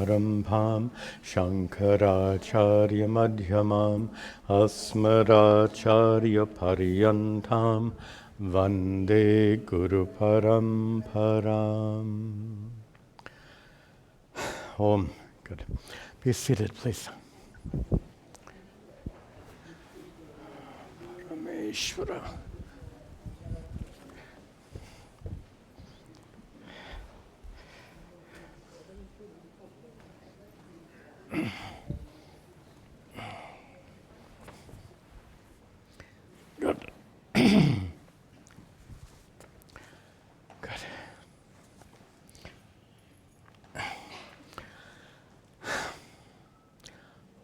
Samarambham Shankaracharya Madhyamam Asmaracharya Paryantam Vande Guru Paramparam. Om. Good. Be seated, please. Parameshvara. Good. Good.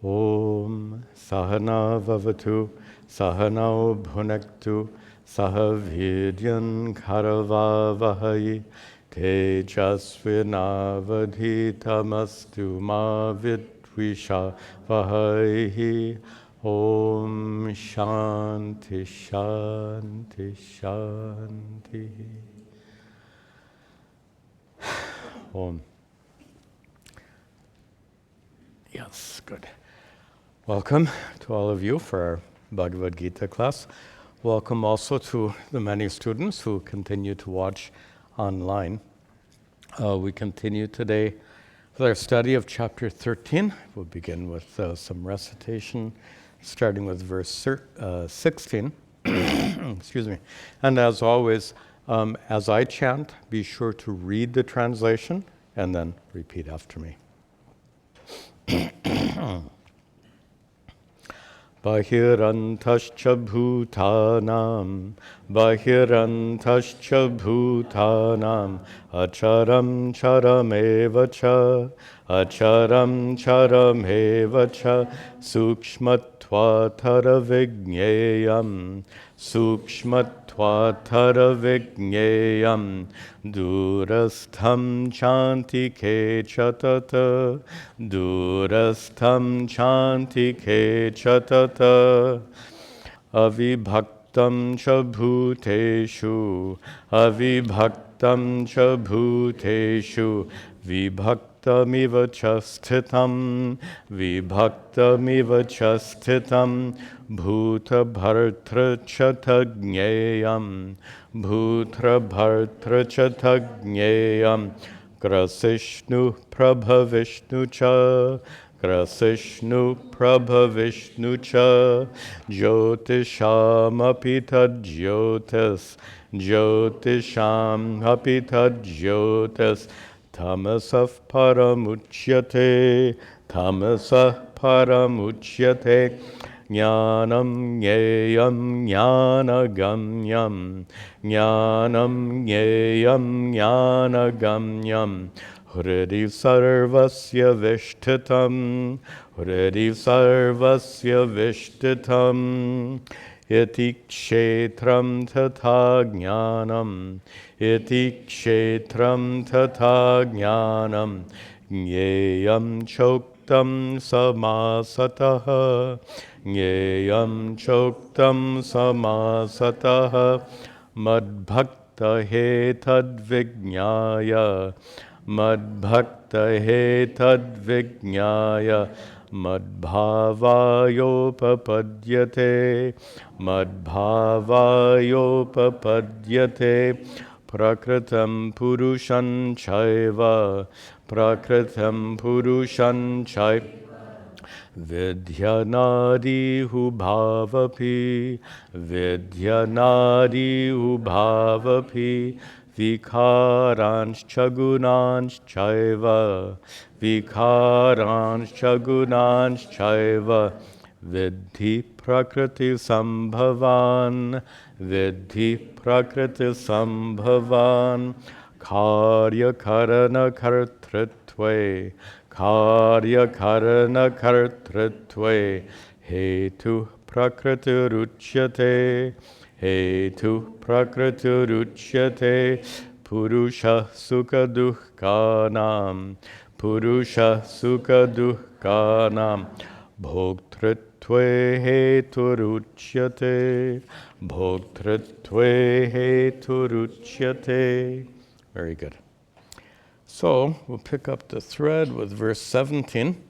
Om Sahana Vavatu Sahanao Bhunaktu Sahavidyan Karavavahai Tejasvinavadhitamastu ma vidvishavahai. Om Shanti Shanti Shanti. Om. Yes, good. Welcome to all of you for our Bhagavad Gita class. Welcome also to the many students who continue to watch online. We continue today with our study of chapter 13. We'll begin with some recitation, starting with verse 16. Excuse me. And as always, as I chant, be sure to read the translation and then repeat after me. Bahirantascha bhutanam, bahirantascha bhutanam, acharam charameva cha, acharam charameva cha, sukshmatvatara vigneyam, sukshmatvatara vigneyam, durastham chanti ke chatata, durastham chanti ke chatata, avibhaktam cha bhuteshu, avibhaktam cha bhuteshu, vibhaktamiva cha sthitam, vibhaktamiva cha sthitam, bhuta bhartra cha tagneyam, bhutra bhartra cha tagneyam, grasishnu prabhavishnu cha, grasishnu prabhavishnu cha, jyotisham apita jyotis, jyotisham apita jyotis, tamasah paramuchyate, tamasah paramuchyate, jnanam jneyam jnanagamyam, jnanam jneyam jnanagamyam, hridi sarvasya vishtitam, hridi sarvasya vishtitam, iti kshetram tatha jnanam, iti kshetram tatha jnanam, jneyam choktam samasataha, jneyam choktam samasataha, madbhakta hetad vijnaya, madbhakta hetad vijnaya, madbhavayopapadyate, madbhavayopapadyate, prakritam purushan chaiva, prakritam purushan chaiva, vidyanadi bhavapi, vidyanadi bhavapi, vikaranshcha gunanshchaiva, vikaranshcha gunanshchaiva, vidhi prakriti sambhavan, vidhi prakriti sambhavan, karya karana kartritve, karya karana kartritve, hetu prakriti ruchyate, hetu prakriti ruchyate, purusha sukha dukkhanam, purusha sukha dukkhanam, bhoktritve heturuchyate, bhoktritve heturuchyate. Very good. So we'll pick up the thread with verse 17.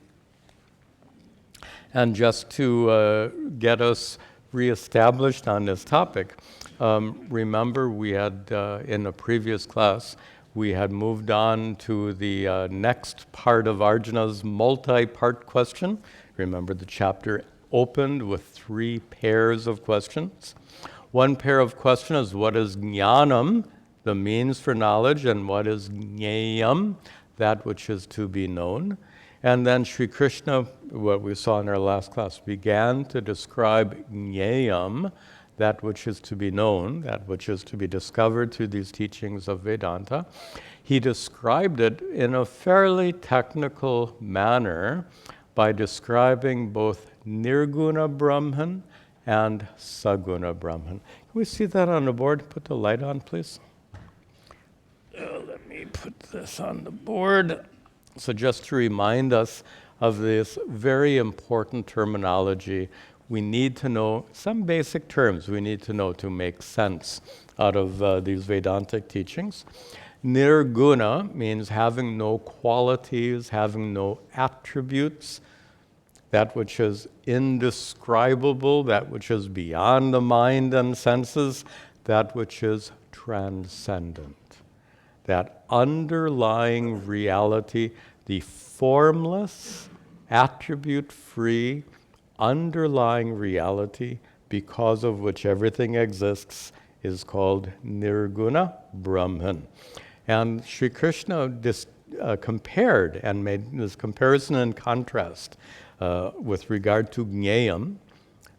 And just to get us reestablished on this topic, remember we had, in a previous class, we had moved on to the next part of Arjuna's multi-part question. Remember the chapter opened with 3 pairs of questions. One pair of questions is what is jnanam, the means for knowledge, and what is jnayam, that which is to be known. And then Sri Krishna, what we saw in our last class, began to describe jnayam, that which is to be known, that which is to be discovered through these teachings of Vedanta. He described it in a fairly technical manner by describing both Nirguna Brahman and saguna Brahman. Can we see that on the board? Put the light on, please. Let me put this on the board. So just to remind us of this very important terminology, we need to know some basic terms we need to know to make sense out of these Vedantic teachings. Nirguna means having no qualities, having no attributes, that which is indescribable, that which is beyond the mind and senses, that which is transcendent. That underlying reality, the formless, attribute-free, underlying reality because of which everything exists is called Nirguna Brahman. And Sri Krishna compared and made this comparison and contrast with regard to jnayam.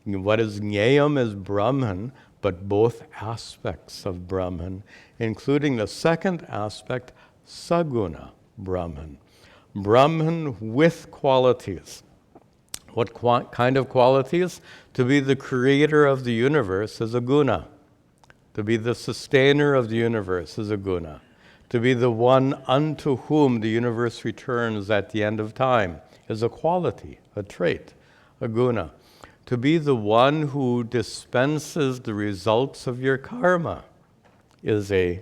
What is jnayam is Brahman, but both aspects of Brahman, including the second aspect, saguna Brahman. Brahman with qualities. What kind of qualities? To be the creator of the universe is a guna. To be the sustainer of the universe is a guna. To be the one unto whom the universe returns at the end of time is a quality, a trait, a guna. To be the one who dispenses the results of your karma is a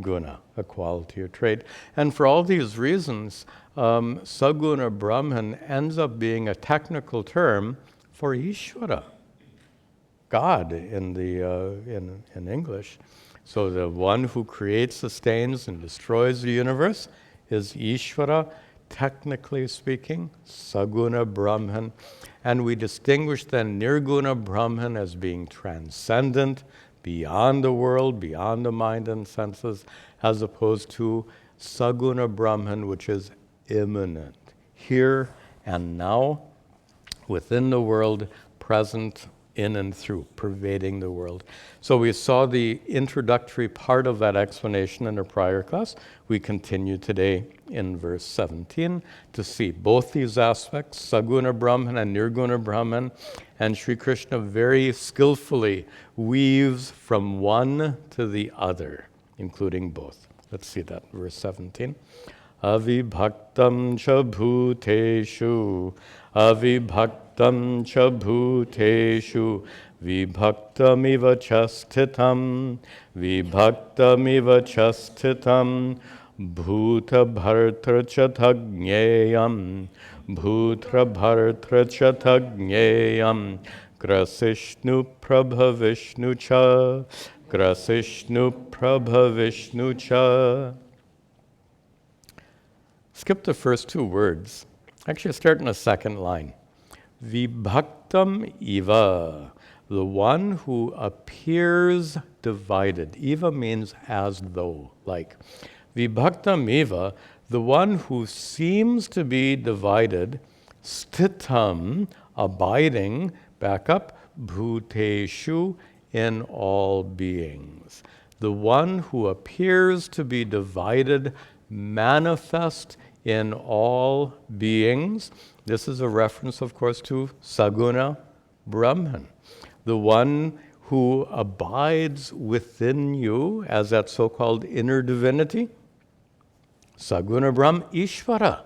guna, a quality or trait. And for all these reasons, saguna Brahman ends up being a technical term for Ishvara, God in English. So the one who creates, sustains, and destroys the universe is Ishvara, technically speaking, saguna Brahman. And we distinguish then Nirguna Brahman as being transcendent, beyond the world, beyond the mind and senses, as opposed to saguna Brahman, which is immanent, here and now, within the world, present in and through, pervading the world. So we saw the introductory part of that explanation in a prior class. We continue today in verse 17 to see both these aspects, saguna Brahman and nirguna Brahman, and Sri Krishna very skillfully weaves from one to the other, including both. Let's see that, verse 17. Avibhaktam cha bhuteshu, avibhaktam cha bhuteshu, vibhaktamiva cha sthitam, vibhaktamiva cha sthitam, bhuta bhartra cha thagnyayam, bhutra bhartra cha thagnyayam, grasishnu prabha vishnu cha, grasishnu prabha vishnu cha. Skip the first 2 words. Actually, start in the second line. Vibhaktam eva, the one who appears divided. Eva means as though, like. Vibhaktam eva, the one who seems to be divided. Sthitam, abiding, back up, bhuteshu, in all beings. The one who appears to be divided, manifest in all beings. This is a reference, of course, to saguna Brahman, the one who abides within you as that so-called inner divinity. Saguna Brahman, Ishvara,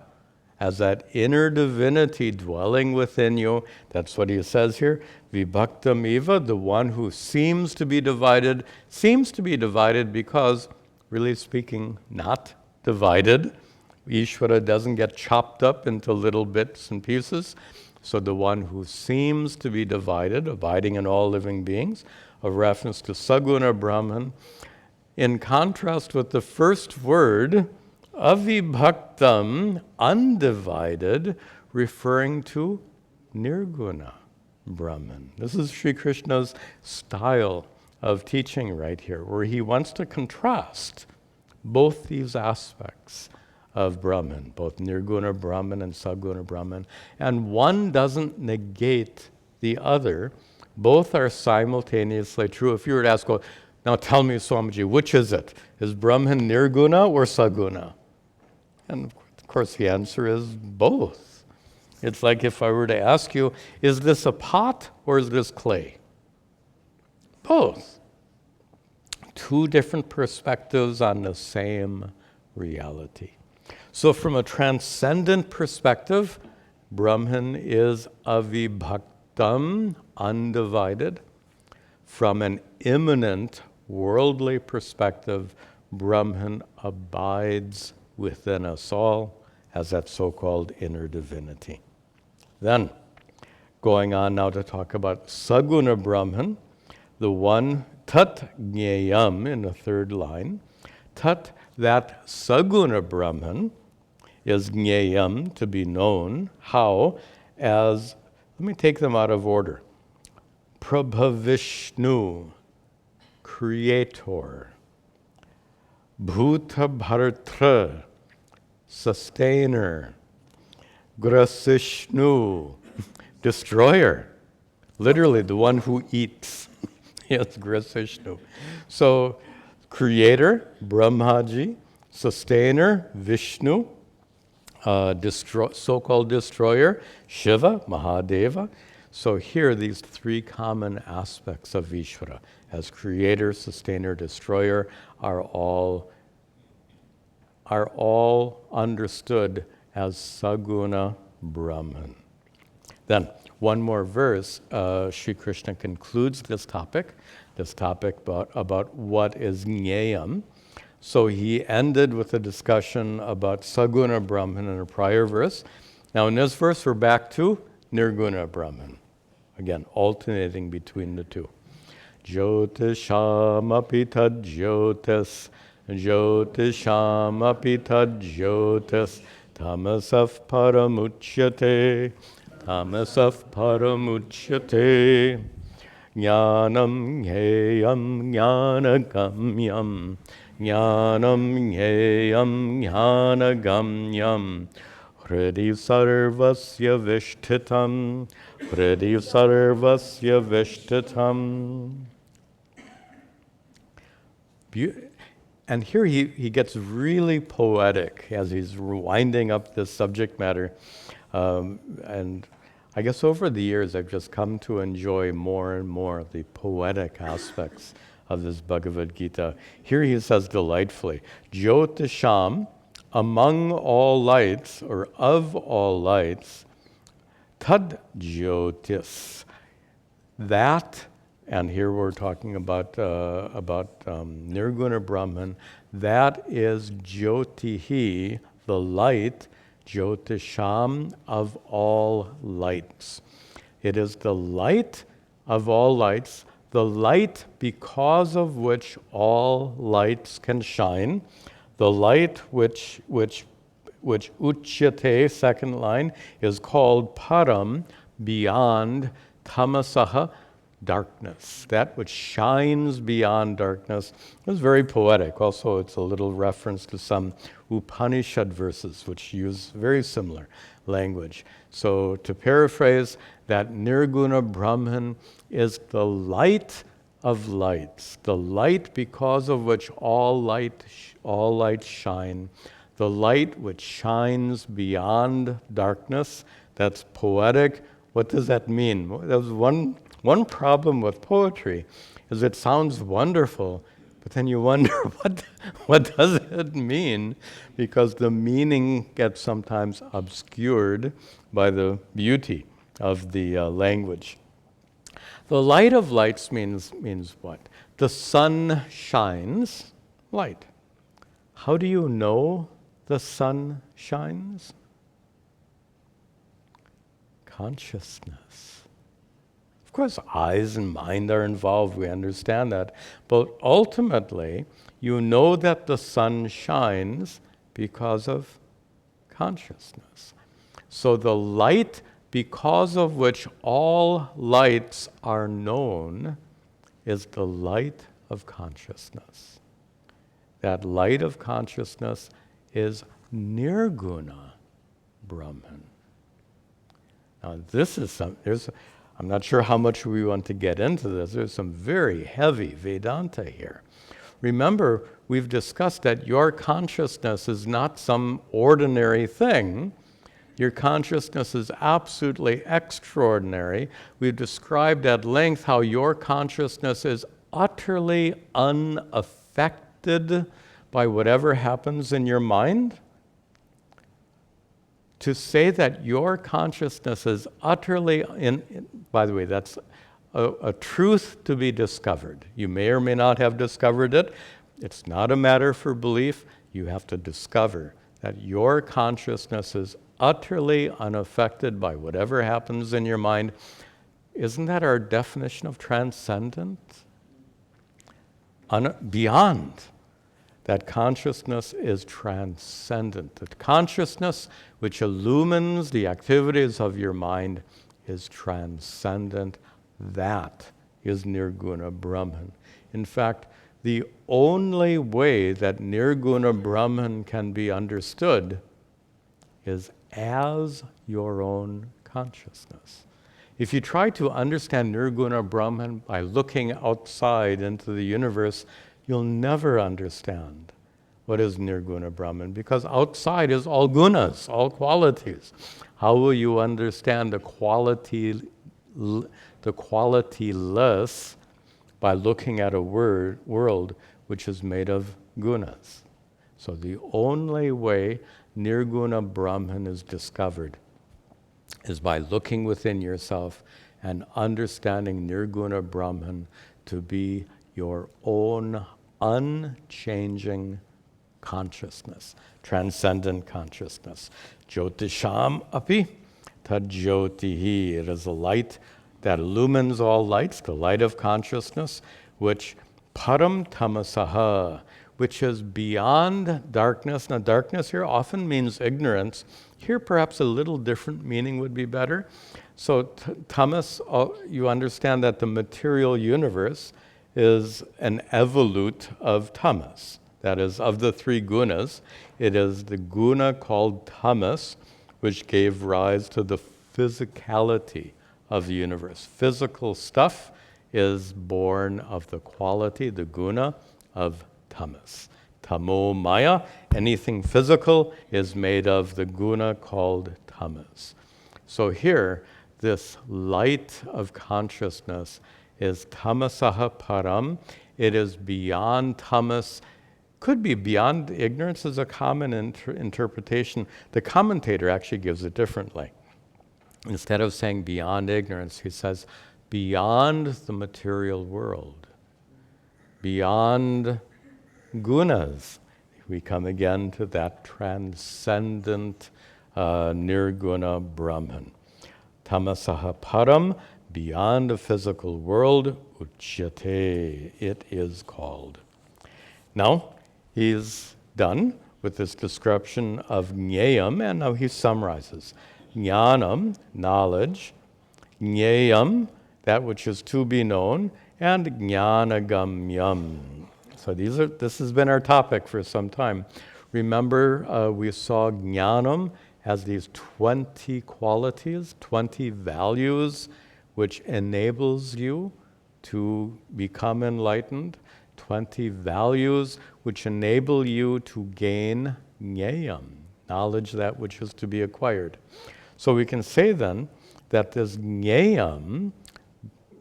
as that inner divinity dwelling within you. That's what he says here. Vibhaktam eva, the one who seems to be divided because, really speaking, not divided, Ishvara doesn't get chopped up into little bits and pieces. So the one who seems to be divided, abiding in all living beings, a reference to saguna Brahman, in contrast with the first word, avibhaktam, undivided, referring to Nirguna Brahman. This is Sri Krishna's style of teaching right here, where he wants to contrast both these aspects of Brahman, both Nirguna Brahman and Saguna Brahman, and one doesn't negate the other. Both are simultaneously true. If you were to ask, well, now tell me, Swamiji, which is it? Is Brahman Nirguna or Saguna? And of course the answer is both. It's like if I were to ask you, is this a pot or is this clay? Both. Two different perspectives on the same reality. So from a transcendent perspective, Brahman is avibhaktam, undivided. From an immanent worldly perspective, Brahman abides within us all as that so-called inner divinity. Then, going on now to talk about Saguna Brahman, the one tat jneyam in the third line. Tat, that Saguna Brahman, is jneyam, to be known. How? As, let me take them out of order. Prabhavishnu, creator. Bhuta bhartra, sustainer. Grasishnu, destroyer. Literally, the one who eats. Yes, Grasishnu. So, creator, Brahmaji. Sustainer, Vishnu. So-called destroyer, Shiva, Mahadeva. So here, these three common aspects of Ishvara, as creator, sustainer, destroyer, are all understood as Saguna Brahman. Then, one more verse, Sri Krishna concludes this topic about what is jneyam. So he ended with a discussion about Saguna Brahman in a prior verse. Now in this verse, we're back to Nirguna Brahman. Again, alternating between the two. Jyotisham api tad jyotis, Jyotisham api tad jyotis, tamasaf paramuchyate, tamasaf paramuchyate, jnanam jneyam jnanagamyam, jnanam jneyam jnanagamyam, Hridi sarvasya vishtitam, Hridi sarvasya vishtitam. And here he gets really poetic as he's winding up this subject matter. And I guess over the years I've just come to enjoy more and more the poetic aspects of this Bhagavad Gita. Here he says delightfully, Jyotisham, among all lights, or of all lights, tad jyotis, that, and here we're talking about Nirguna Brahman, that is jyotihi, the light, jyotisham, of all lights. It is the light of all lights, the light because of which all lights can shine, the light which uchyate, second line, is called param, beyond, tamasaha, darkness, that which shines beyond darkness. It's very poetic. Also, it's a little reference to some Upanishad verses which use very similar language. So to paraphrase, that Nirguna Brahman is the light of lights, the light because of which all lights shine, the light which shines beyond darkness. That's poetic. What does that mean? There's one problem with poetry is it sounds wonderful, but then you wonder what does it mean, because the meaning gets sometimes obscured by the beauty of the language. The light of lights means what? The sun shines light. How do you know the sun shines? Consciousness. Of course, eyes and mind are involved, we understand that. But ultimately, you know that the sun shines because of consciousness. So the light because of which all lights are known is the light of consciousness. That light of consciousness is Nirguna Brahman. Now this is I'm not sure how much we want to get into this. There's some very heavy Vedanta here. Remember, we've discussed that your consciousness is not some ordinary thing. Your consciousness is absolutely extraordinary. We've described at length how your consciousness is utterly unaffected by whatever happens in your mind. To say that your consciousness is utterly, by the way, that's a truth to be discovered. You may or may not have discovered it. It's not a matter for belief. You have to discover that your consciousness is utterly unaffected by whatever happens in your mind. Isn't that our definition of transcendent? Beyond. That consciousness is transcendent. That consciousness which illumines the activities of your mind is transcendent. That is Nirguna Brahman. In fact, the only way that Nirguna Brahman can be understood is as your own consciousness. If you try to understand Nirguna Brahman by looking outside into the universe, you'll never understand what is Nirguna Brahman, because outside is all gunas, all qualities. How will you understand the qualityless by looking at a world which is made of gunas? So the only way Nirguna Brahman is discovered is by looking within yourself and understanding Nirguna Brahman to be your own unchanging consciousness, transcendent consciousness. Jyotisham api tad jyotihi. It is a light that illumines all lights, the light of consciousness, which param tamasaha, which is beyond darkness. Now, darkness here often means ignorance. Here, perhaps a little different meaning would be better. So, tamas, you understand that the material universe is an evolute of tamas. That is, of the three gunas, it is the guna called tamas, which gave rise to the physicality of the universe. Physical stuff is born of the quality, the guna, of tamas. Tamo maya, anything physical, is made of the guna called tamas. So here, this light of consciousness is tamasaha param. It is beyond tamas. Could be beyond ignorance is a common interpretation. The commentator actually gives it differently. Instead of saying beyond ignorance, he says beyond the material world, beyond gunas. We come again to that transcendent Nirguna Brahman. Tamasaha param, beyond the physical world, uchyate, it is called. Now, he's done with this description of jnayam, and now he summarizes. Jnanam, knowledge, jnayam, that which is to be known, and jnanagamyam. So this has been our topic for some time. Remember, we saw jnanam as these 20 qualities, 20 values, which enables you to become enlightened, 20 values which enable you to gain jnayam, knowledge that which is to be acquired. So we can say then that this jnayam,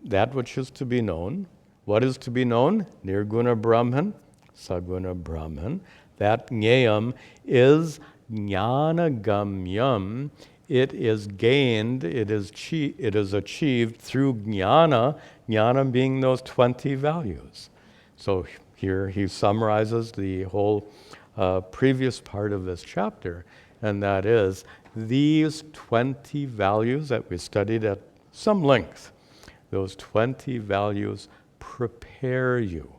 that which is to be known, what is to be known? Nirguna Brahman, saguna Brahman. That jnayam is jnanagamyam. It is gained, it is achieved through jnana, jnana being those 20 values. So here he summarizes the whole previous part of this chapter, and that is these 20 values that we studied at some length. Those 20 values prepare you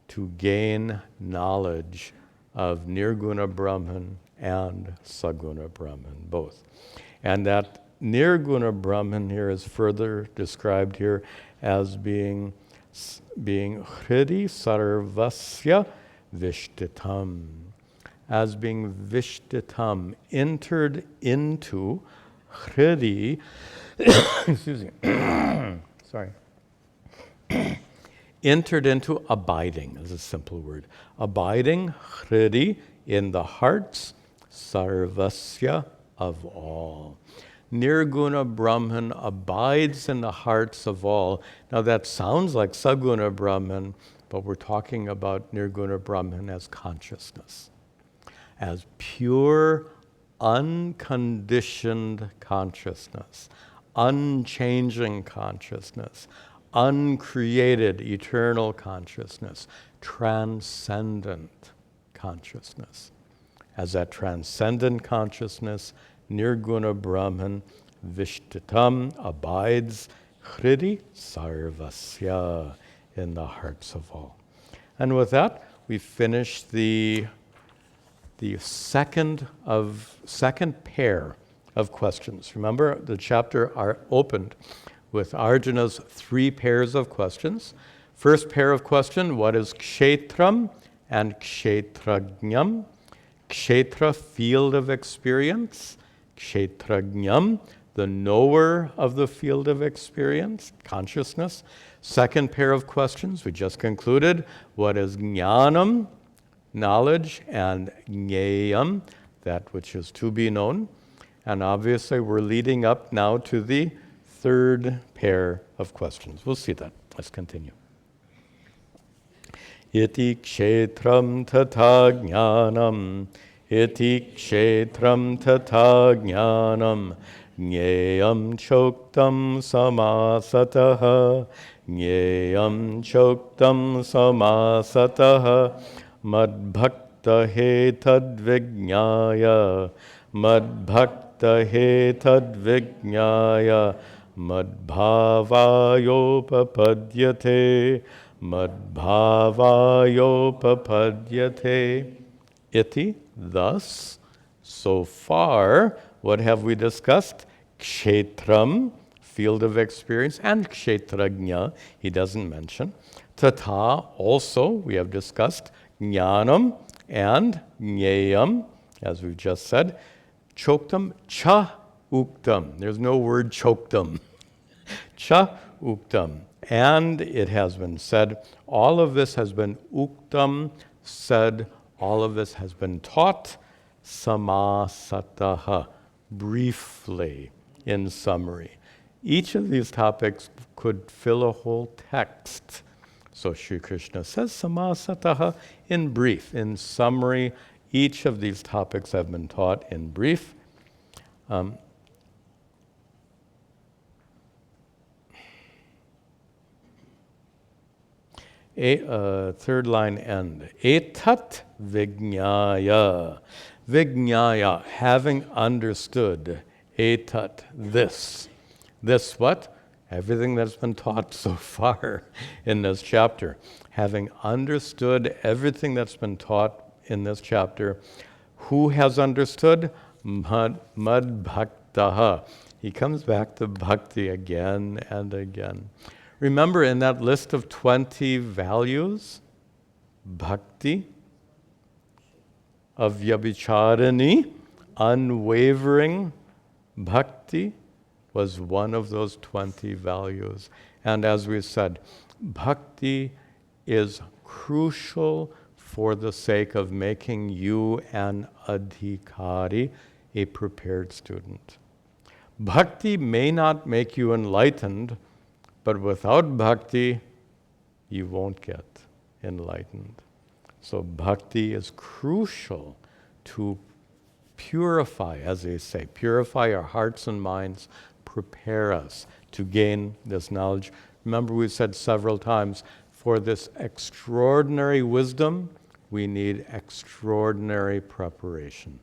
to gain knowledge of Nirguna Brahman and saguna Brahman, both. And that Nirguna Brahman here is further described here as being hridi sarvasya vishtitam, as being vishtitam, entered into hridi, excuse me, sorry, entered into abiding is a simple word. Abiding, hridi, in the hearts, sarvasya, of all. Nirguna Brahman abides in the hearts of all. Now that sounds like saguna Brahman, but we're talking about Nirguna Brahman as consciousness, as pure, unconditioned consciousness, unchanging consciousness, uncreated eternal consciousness, transcendent consciousness. As that transcendent consciousness, Nirguna Brahman, Vishtitam, abides, Hridi Sarvasya, in the hearts of all. And with that, we finish the second pair of questions. Remember, the chapter opened with Arjuna's 3 pairs of questions. First pair of question, what is kshetram and kshetrajnam? Kshetra, field of experience. Kshetrajnam, the knower of the field of experience, consciousness. Second pair of questions, we just concluded. What is jnanam, knowledge, and jneyam, that which is to be known. And obviously we're leading up now to the third pair of questions. We'll see that. Let's continue. Iti kshetram tata jnanam, iti kshetram tata jnanam, jneyam choktam samasataha, jneyam choktam samasataha, madbhakta hetad vijnaya, madbhakta hetad vijnaya, madbhavayopapadyate, madbhavayopapadyate. Iti, thus, so far, what have we discussed? Kshetram, field of experience, and kshetrajna, he doesn't mention. Tata, also, we have discussed jnanam and jneyam, as we've just said. Choktam, cha uktam. There's no word choktam. Cha uktam. And it has been said, all of this has been uktam, said, all of this has been taught, samasataha, briefly, in summary. Each of these topics could fill a whole text. So Sri Krishna says samasataha in brief, in summary. Each of these topics have been taught in brief. Third line end. Etat vijnaya. Vijnaya, having understood. Etat, this. This what? Everything that's been taught so far in this chapter. Having understood everything that's been taught in this chapter. Who has understood? Madbhaktaha. He comes back to bhakti again and again. Remember, in that list of 20 values, bhakti, avyabhicharani, unwavering bhakti, was one of those 20 values. And as we said, bhakti is crucial for the sake of making you an adhikari, a prepared student. Bhakti may not make you enlightened, but without bhakti, you won't get enlightened. So bhakti is crucial to purify, as they say, purify our hearts and minds, prepare us to gain this knowledge. Remember, we've said several times, for this extraordinary wisdom, we need extraordinary preparation.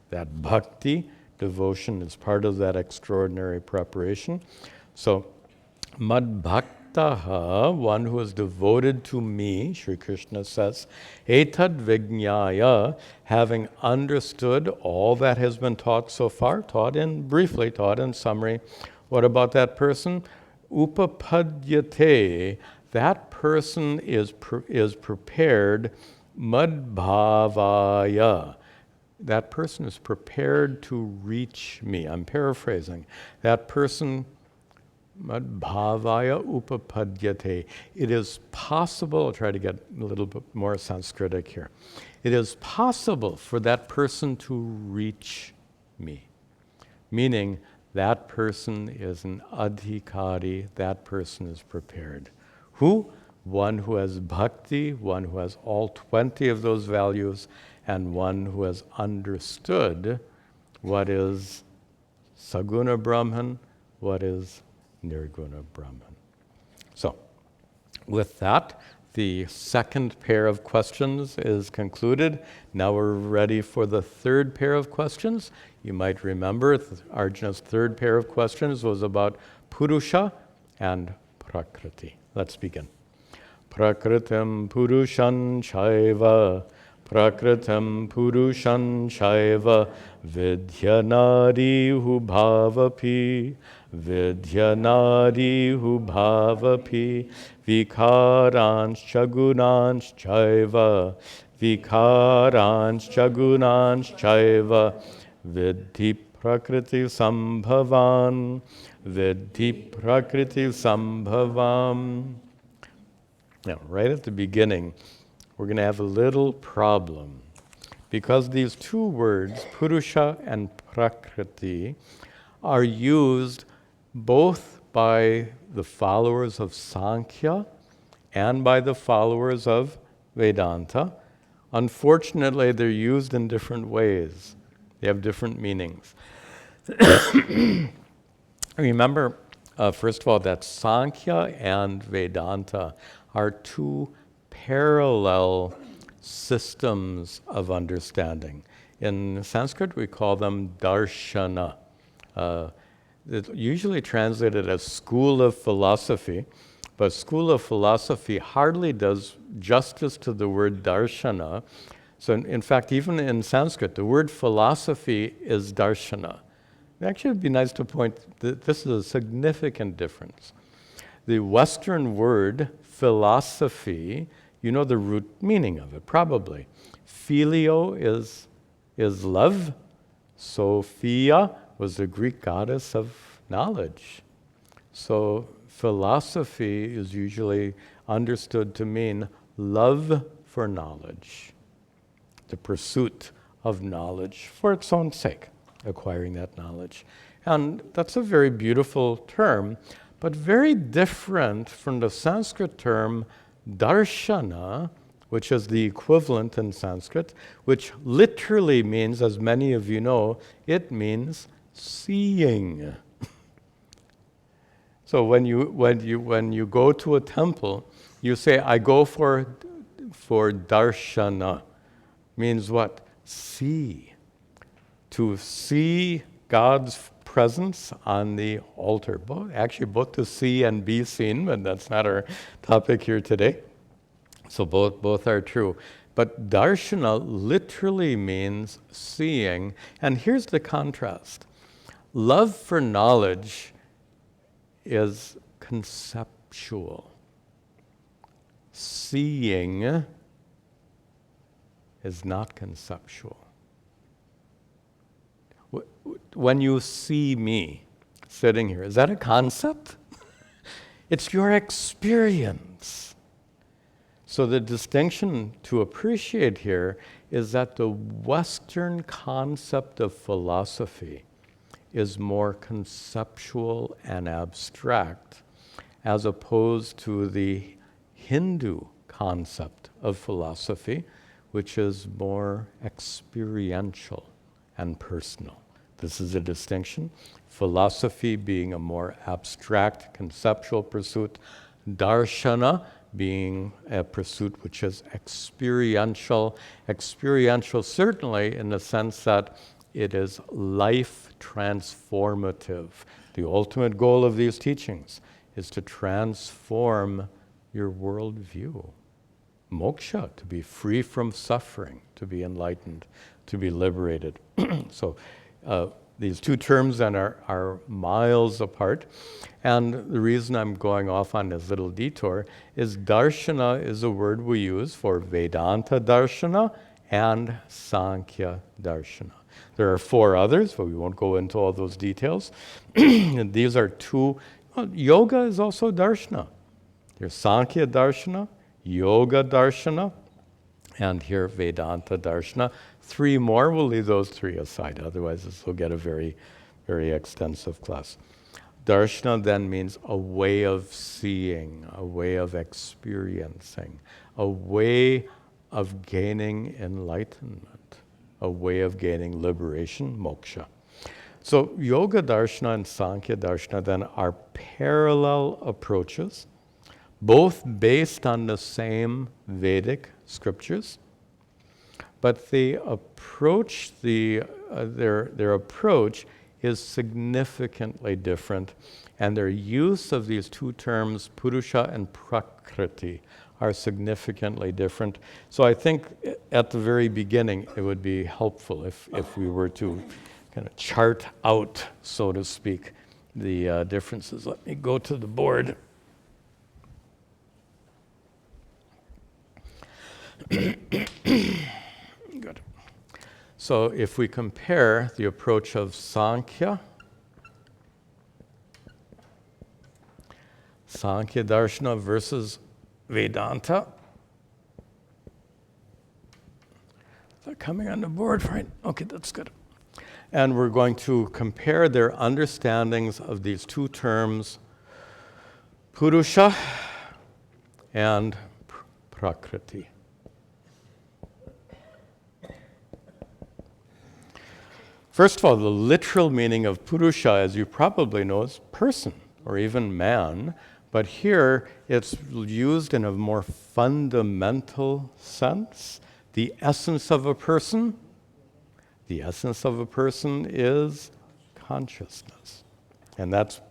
That bhakti, devotion, is part of that extraordinary preparation. So, mad bhaktaha, one who is devoted to me, Sri Krishna says, etad vijñāya, having understood all that has been taught so far, taught in briefly, taught in summary. What about that person? Upapadyate, that person is prepared, madbhavaya. That person is prepared to reach me. I'm paraphrasing. That person, madbhavaya upapadyate. It is possible, I'll try to get a little bit more Sanskritic here. It is possible for that person to reach me. Meaning, that person is an adhikari, that person is prepared. Who? One who has bhakti, one who has all 20 of those values, and one who has understood what is saguna brahman, what is Nirguna brahman. So, with that, the second pair of questions is concluded. Now we're ready for the third pair of questions. You might remember Arjuna's third pair of questions was about Purusha and Prakriti. Let's begin. Prakritim Purushan Chaiva, Prakritim Purushan Chaiva, Vidyanadi Bhavapi, Vidyanadi Bhavapi, Vikarancha Gunanchaiva, Vikarancha Gunanchaiva, Vidhi Prakriti Sambhavan, Vidhi Prakriti Sambhavam. Now, right at the beginning, we're going to have a little problem. Because these two words, Purusha and Prakriti, are used both by the followers of Sankhya and by the followers of Vedanta. Unfortunately, they're used in different ways. They have different meanings. Remember, first of all, that Sankhya and Vedanta are two parallel systems of understanding. In Sanskrit, we call them darshana. It's usually translated as school of philosophy, but school of philosophy hardly does justice to the word darshana. So in fact, even in Sanskrit, the word philosophy is darshana. Actually, it'd be nice to point that this is a significant difference. The Western word philosophy, you know the root meaning of it, probably. Phileo is love. Sophia was the Greek goddess of knowledge. So philosophy is usually understood to mean love for knowledge, the pursuit of knowledge for its own sake, acquiring that knowledge. And that's a very beautiful term, but very different from the Sanskrit term darshana, which is the equivalent in Sanskrit, which literally means, as many of you know, it means seeing. So when you go to a temple, you say, I go for darshana. Means what? See. To see God's presence on the altar. Both to see and be seen, but that's not our topic here today. So both are true. But darshana literally means seeing. And here's the contrast. Love for knowledge is conceptual. Seeing is not conceptual. When you see me sitting here, is that a concept? It's your experience. So the distinction to appreciate here is that the Western concept of philosophy is more conceptual and abstract, as opposed to the Hindu concept of philosophy, which is more experiential and personal. This is a distinction. Philosophy being a more abstract, conceptual pursuit. Darshana being a pursuit which is experiential. Experiential certainly in the sense that it is life transformative. The ultimate goal of these teachings is to transform your worldview. Moksha, to be free from suffering, to be enlightened, to be liberated. So these two terms then are miles apart. And the reason I'm going off on this little detour is darshana is a word we use for Vedanta darshana and Sankhya darshana. There are 4 others, but we won't go into all those details. And these are 2. Well, yoga is also darshana. There's Sankhya darshana, yoga darshana, and here Vedanta darshana. 3 more, we'll leave those 3 aside, otherwise this will get a very, very extensive class. Darshana then means a way of seeing, a way of experiencing, a way of gaining enlightenment, a way of gaining liberation, moksha. So yoga darshana and Sankhya darshana then are parallel approaches, both based on the same Vedic scriptures, but they approach their approach is significantly different, and their use of these 2 terms, Purusha and Prakriti, are significantly different. So I think at the very beginning it would be helpful if we were to kind of chart out, so to speak, the differences. Let me go to the board. Good. So if we compare the approach of Sankhya darshana versus Vedanta. Is that coming on the board? Right. Okay, that's good. And we're going to compare their understandings of these 2 terms, Purusha and Prakriti. First of all, the literal meaning of Purusha, as you probably know, is person or even man. But here it's used in a more fundamental sense. The essence of a person is consciousness. And that's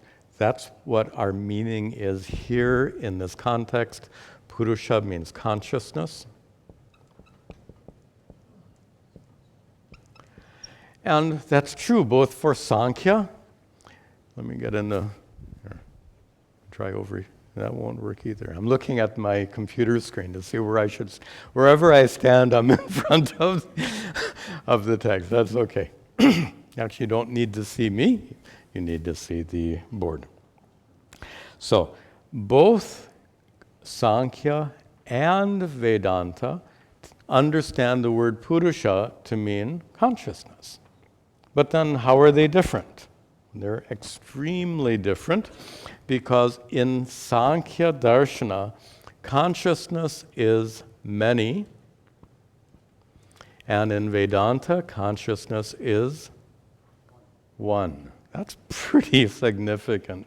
what our meaning is here in this context. Purusha means consciousness. And that's true both for Sankhya. Let me get in the, here, try over, that won't work either. I'm looking at my computer screen to see wherever I stand, I'm in front of the text. That's okay. Actually, you don't need to see me, you need to see the board. So, both Sankhya and Vedanta understand the word Purusha to mean consciousness. But then how are they different? They're extremely different because in Sankhya darshana, consciousness is many, and in Vedanta, consciousness is one. That's pretty significant.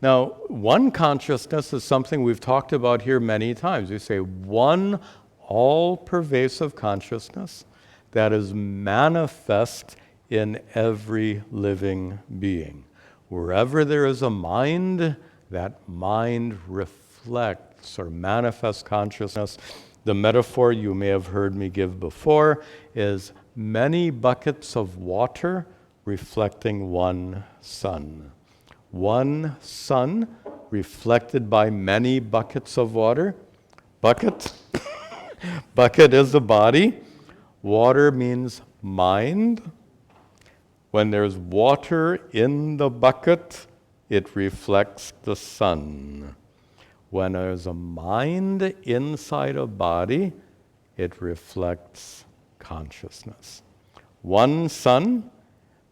Now, one consciousness is something we've talked about here many times. We say one all-pervasive consciousness that is manifest in every living being. Wherever there is a mind, that mind reflects or manifests consciousness. The metaphor you may have heard me give before is many buckets of water reflecting one sun. One sun reflected by many buckets of water. Bucket is the body. Water means mind. When there's water in the bucket, it reflects the sun. When there's a mind inside a body, it reflects consciousness. One sun,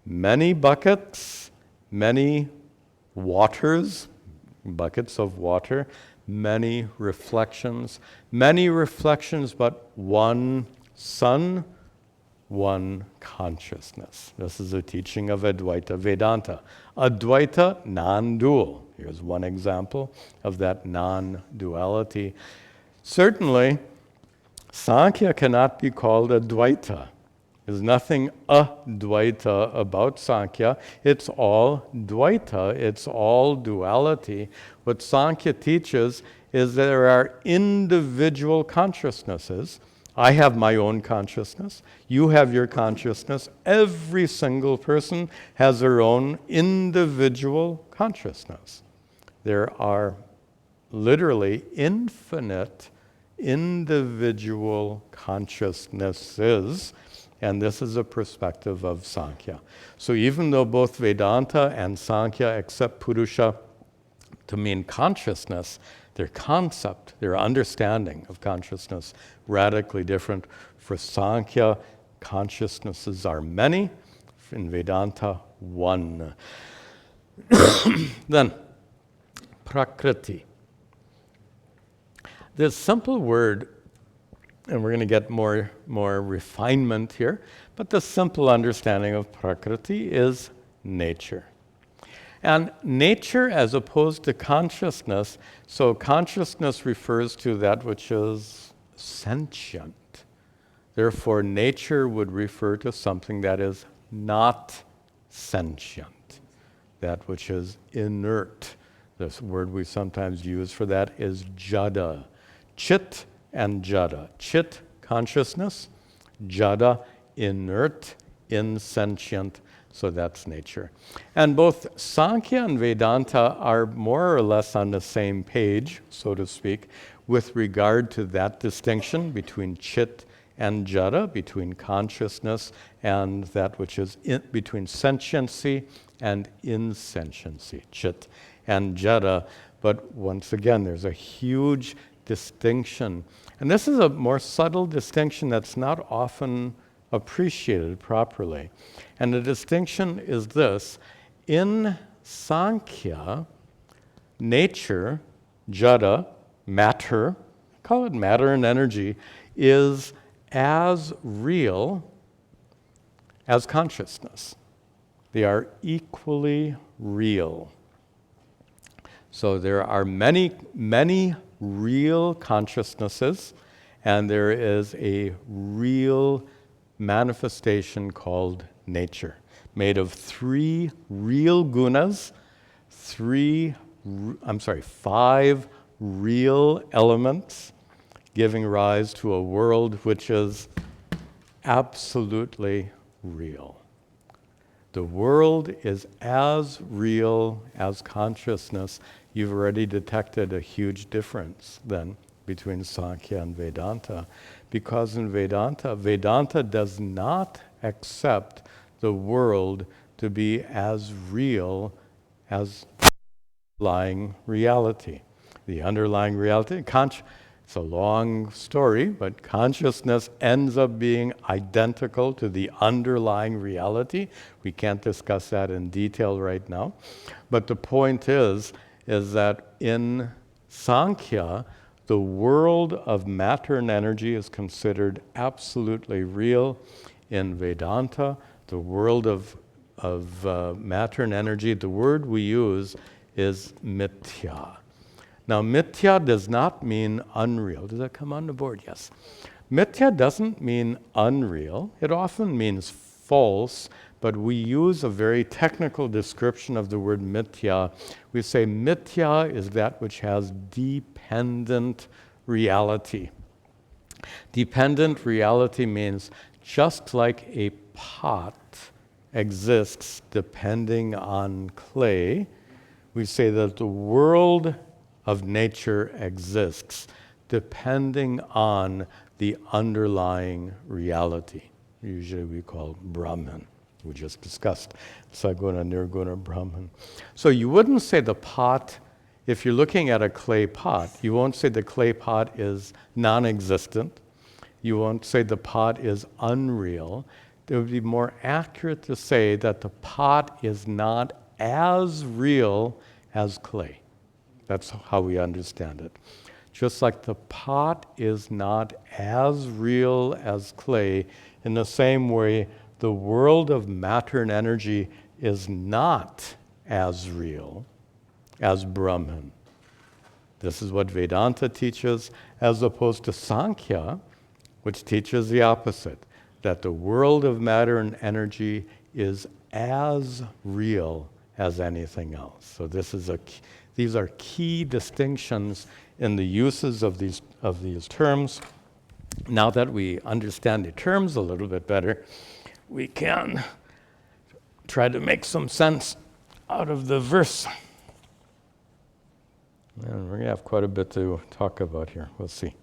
many buckets, many waters, buckets of water, many reflections, but one sun, one consciousness. This is a teaching of Advaita Vedanta. Advaita, non-dual. Here's one example of that non-duality. Certainly, Sankhya cannot be called a Dvaita. There's nothing advaita about Sankhya. It's all Dvaita. It's all duality. What Sankhya teaches is that there are individual consciousnesses. I have my own consciousness. You have your consciousness. Every single person has their own individual consciousness. There are literally infinite individual consciousnesses, and this is a perspective of Sankhya. So even though both Vedanta and Sankhya accept Purusha to mean consciousness, their concept, their understanding of consciousness, radically different. For Sankhya, consciousnesses are many. In Vedanta, one. Then, Prakriti. This simple word, and we're going to get more refinement here, but the simple understanding of Prakriti is nature. And nature as opposed to consciousness, so consciousness refers to that which is sentient. Therefore, nature would refer to something that is not sentient, that which is inert. This word we sometimes use for that is jada. Chit and jada. Chit, consciousness. Jada, inert, insentient. So that's nature. And both Sankhya and Vedanta are more or less on the same page, so to speak, with regard to that distinction between chit and jada, between consciousness and that which is between sentiency and insentiency, chit and jada. But once again, there's a huge distinction. And this is a more subtle distinction that's not often appreciated properly. And the distinction is this. In Sankhya, nature, jada, matter, call it matter and energy, is as real as consciousness. They are equally real. So there are many, many real consciousnesses, and there is a real manifestation called nature, made of three real gunas, five real elements, giving rise to a world which is absolutely real. The world is as real as consciousness. You've already detected a huge difference then between Sankhya and Vedanta, because in Vedanta does not accept the world to be as real as underlying reality. The underlying reality, it's a long story, but consciousness ends up being identical to the underlying reality. We can't discuss that in detail right now. But the point is that in Sankhya, the world of matter and energy is considered absolutely real. In Vedanta, the world of matter and energy, the word we use is Mithya. Now, Mithya does not mean unreal. Does that come on the board? Yes. Mithya doesn't mean unreal. It often means false, but we use a very technical description of the word Mithya. We say Mithya is that which has dependent reality. Dependent reality means just like a pot exists depending on clay, we say that the world of nature exists depending on the underlying reality. Usually we call brahman. We just discussed saguna, nirguna, brahman. So you wouldn't say the pot, if you're looking at a clay pot, you won't say the clay pot is non-existent. You won't say the pot is unreal. It would be more accurate to say that the pot is not as real as clay. That's how we understand it. Just like the pot is not as real as clay, in the same way, the world of matter and energy is not as real as Brahman. This is what Vedanta teaches, as opposed to Sankhya, which teaches the opposite, that the world of matter and energy is as real as anything else. So these are key distinctions in the uses of these terms. Now that we understand the terms a little bit better, we can try to make some sense out of the verse. And we're going to have quite a bit to talk about here. We'll see.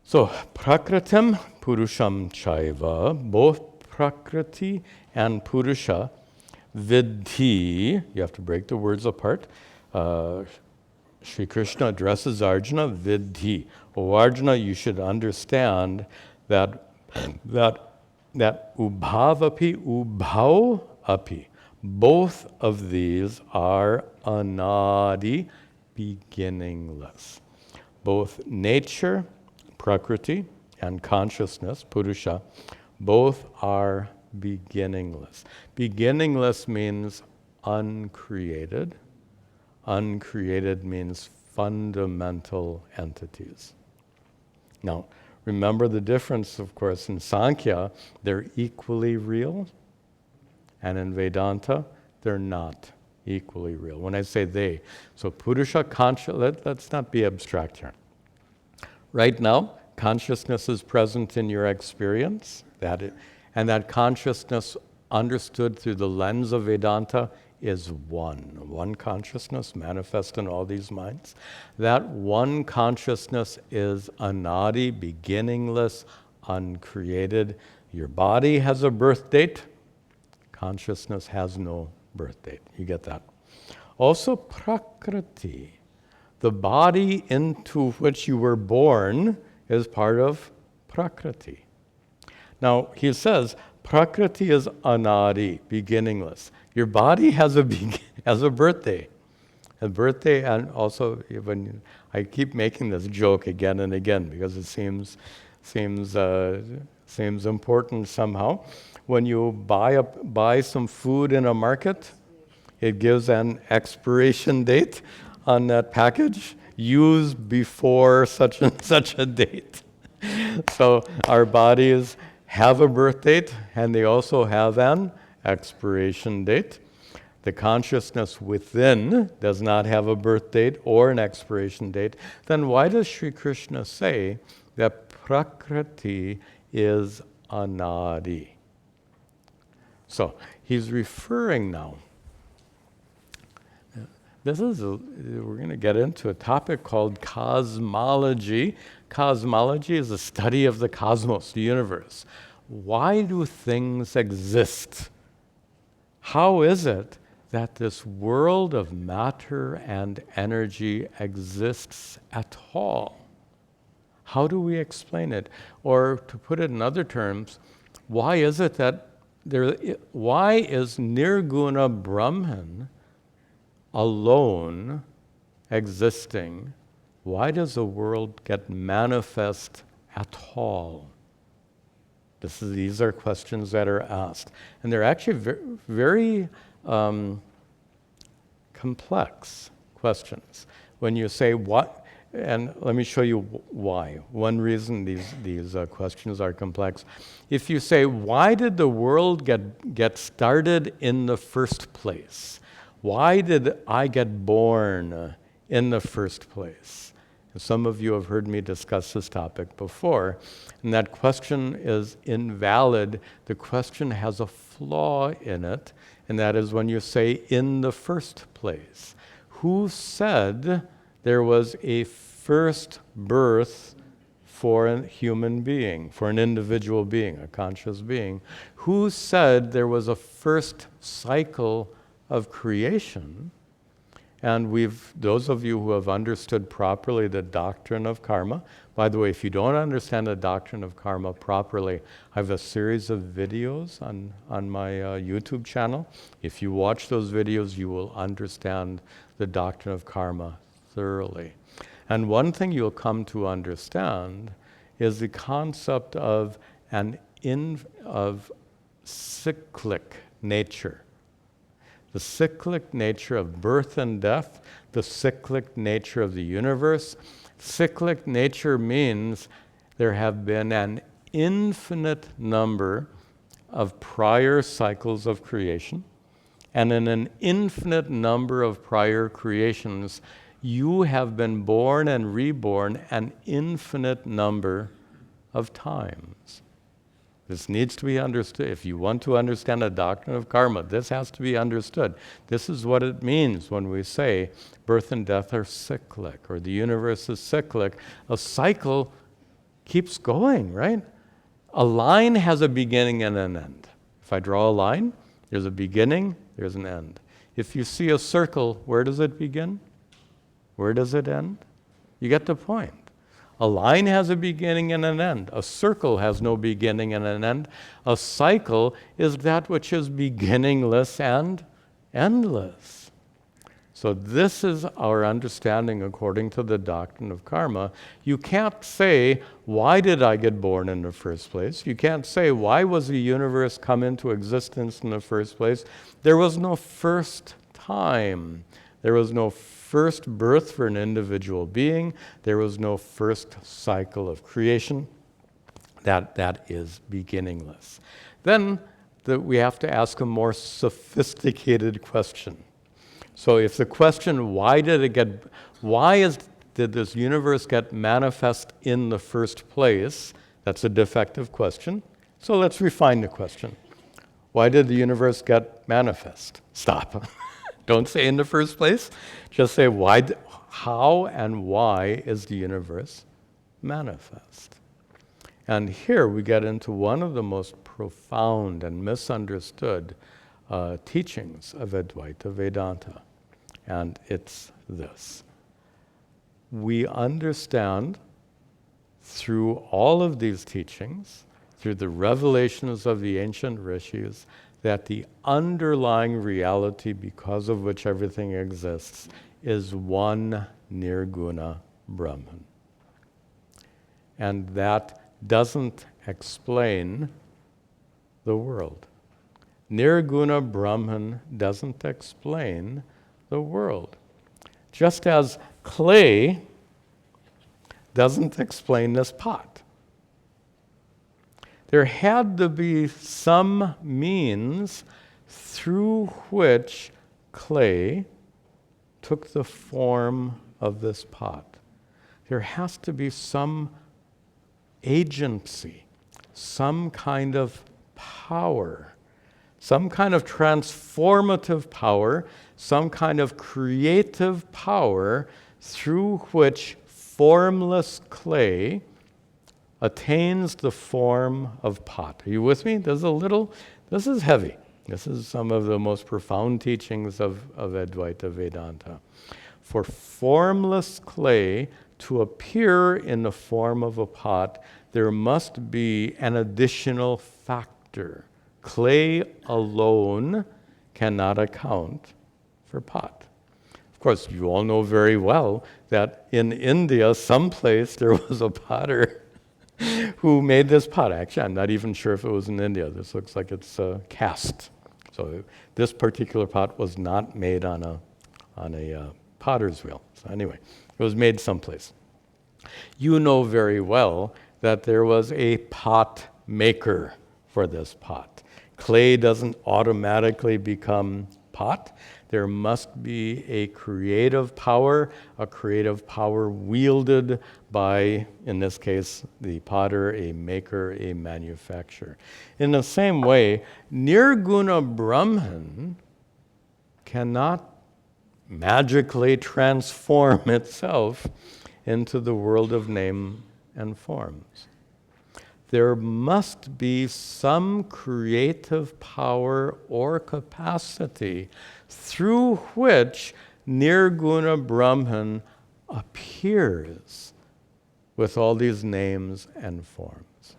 So, Prakritim, Purusham Chaiva, both Prakriti and Purusha, Vidhi, you have to break the words apart. Sri Krishna addresses Arjuna, Vidhi. Oh, Arjuna, you should understand that Ubhavapi, Ubhau api, both of these are anadi, beginningless. Both nature, Prakriti, and consciousness, Purusha, both are beginningless. Beginningless means uncreated. Uncreated means fundamental entities. Now, remember the difference, of course, in Sankhya, they're equally real, and in Vedanta, they're not equally real. When I say they, so Purusha, let's not be abstract here. Right now, consciousness is present in your experience, and that consciousness understood through the lens of Vedanta is one consciousness manifest in all these minds. That one consciousness is anadi, beginningless, uncreated. Your body has a birth date. Consciousness has no birth date. You get that? Also, Prakriti. The body into which you were born is part of Prakriti. Now, he says, Prakriti is anadi, beginningless. Your body has a birthday. A birthday, and also, when I keep making this joke again and again because it seems important somehow. When you buy some food in a market, it gives an expiration date on that package, used before such and such a date. So our bodies have a birth date, and they also have an expiration date. The consciousness within does not have a birth date or an expiration date. Then why does Sri Krishna say that Prakriti is anadi? So he's referring now. We're going to get into a topic called cosmology. Cosmology is the study of the cosmos, the universe. Why do things exist? How is it that this world of matter and energy exists at all? How do we explain it? Or to put it in other terms, why is Nirguna Brahman alone existing? Why does the world get manifest at all? These are questions that are asked. And they're actually very complex questions. When you say what, and let me show you why. One reason these questions are complex. If you say, why did the world get started in the first place? Why did I get born in the first place? Some of you have heard me discuss this topic before, and that question is invalid. The question has a flaw in it, and that is when you say, in the first place. Who said there was a first birth for a human being, for an individual being, a conscious being? Who said there was a first cycle of creation? And those of you who have understood properly the doctrine of karma, by the way, if you don't understand the doctrine of karma properly, I have a series of videos on my YouTube channel. If you watch those videos, you will understand the doctrine of karma thoroughly. And one thing you'll come to understand is the concept of cyclic nature. The cyclic nature of birth and death, the cyclic nature of the universe. Cyclic nature means there have been an infinite number of prior cycles of creation, and in an infinite number of prior creations, you have been born and reborn an infinite number of times. This needs to be understood. If you want to understand the doctrine of karma, this has to be understood. This is what it means when we say birth and death are cyclic, or the universe is cyclic. A cycle keeps going, right? A line has a beginning and an end. If I draw a line, there's a beginning, there's an end. If you see a circle, where does it begin? Where does it end? You get the point. A line has a beginning and an end. A circle has no beginning and an end. A cycle is that which is beginningless and endless. So this is our understanding according to the doctrine of karma. You can't say, why did I get born in the first place? You can't say, why was the universe come into existence in the first place? There was no first time. There was no first birth for an individual being. There was no first cycle of creation. That is beginningless. Then we have to ask a more sophisticated question. So if the question, did this universe get manifest in the first place? That's a defective question. So let's refine the question. Why did the universe get manifest? Stop. Don't say in the first place. Just say how and why is the universe manifest? And here we get into one of the most profound and misunderstood teachings of Advaita Vedanta. And it's this. We understand through all of these teachings, through the revelations of the ancient rishis, that the underlying reality because of which everything exists is one Nirguna Brahman. And that doesn't explain the world. Nirguna Brahman doesn't explain the world. Just as clay doesn't explain this pot. There had to be some means through which clay took the form of this pot. There has to be some agency, some kind of power, some kind of transformative power, some kind of creative power through which formless clay attains the form of pot. Are you with me? This is heavy. This is some of the most profound teachings of Advaita Vedanta. For formless clay to appear in the form of a pot, there must be an additional factor. Clay alone cannot account for pot. Of course, you all know very well that in India, someplace there was a potter who made this pot. Actually, I'm not even sure if it was in India. This looks like it's cast. So this particular pot was not made on a potter's wheel. So anyway, it was made someplace. You know very well that there was a pot maker for this pot. Clay doesn't automatically become pot. There must be a creative power wielded by, in this case, the potter, a maker, a manufacturer. In the same way, Nirguna Brahman cannot magically transform itself into the world of name and forms. There must be some creative power or capacity through which Nirguna Brahman appears with all these names and forms.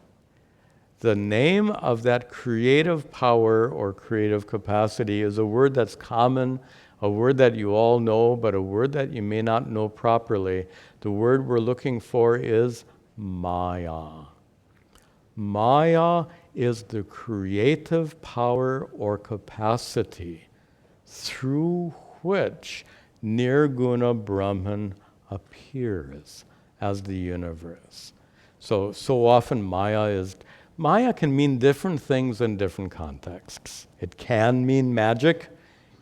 The name of that creative power or creative capacity is a word that's common, a word that you all know, but a word that you may not know properly. The word we're looking for is Maya. Maya is the creative power or capacity through which Nirguna Brahman appears as the universe. So often Maya can mean different things in different contexts. It can mean magic,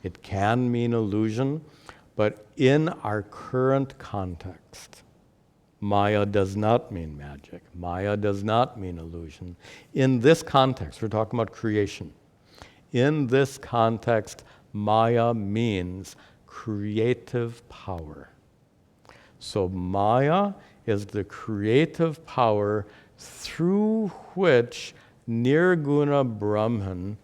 it can mean illusion, but in our current context, Maya does not mean magic. Maya does not mean illusion. In this context, we're talking about creation. In this context, Maya means creative power. So Maya is the creative power through which Nirguna Brahman